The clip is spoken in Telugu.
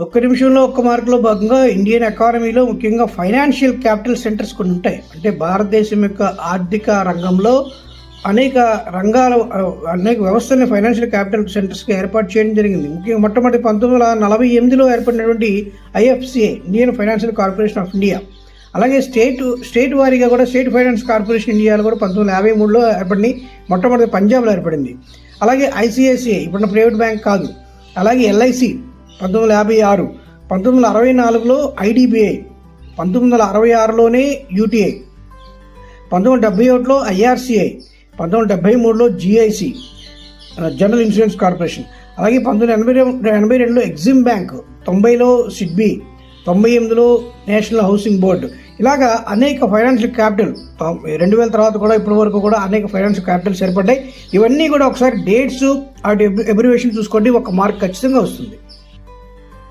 ఒక్క నిమిషంలో ఒక్క మార్కులో భాగంగా ఇండియన్ ఎకానమీలో ముఖ్యంగా ఫైనాన్షియల్ క్యాపిటల్ సెంటర్స్ కొన్ని ఉంటాయి. అంటే భారతదేశం యొక్క ఆర్థిక రంగంలో అనేక వ్యవస్థల్ని ఫైనాన్షియల్ క్యాపిటల్ సెంటర్స్గా ఏర్పాటు చేయడం జరిగింది. ముఖ్యంగా మొట్టమొదటి 1948లో ఏర్పడినటువంటి IFCI, Indian financial corporation of India. అలాగే స్టేట్ వారీగా కూడా స్టేట్ ఫైనాన్స్ కార్పొరేషన్ ఇండియాలో కూడా 1953లో ఏర్పడింది. మొట్టమొదటి పంజాబ్లో ఏర్పడింది. అలాగే ఐసిఐసిఐ ఇప్పుడున్న ప్రైవేట్ బ్యాంక్ కాదు. అలాగే ఎల్ఐసి 1956, 1964లో ఐడిబిఐ, 1966లోనే యూటీఐ, 1971లో ఐఆర్సిఐ, 1973లో జిఐసి జనరల్ ఇన్సూరెన్స్ కార్పొరేషన్. అలాగే 1982లో ఎగ్జిమ్ బ్యాంక్, 90లో సిడ్బీ, 98లో నేషనల్ హౌసింగ్ బోర్డు. ఇలాగా అనేక ఫైనాన్షియల్ క్యాపిటల్ 2000 తర్వాత కూడా ఇప్పటి వరకు కూడా అనేక ఫైనాన్షియల్ క్యాపిటల్స్ ఏర్పడ్డాయి. ఇవన్నీ కూడా ఒకసారి డేట్స్ అటు ఎబ్రివేషన్ చూసుకోండి, ఒక మార్క్ ఖచ్చితంగా వస్తుంది.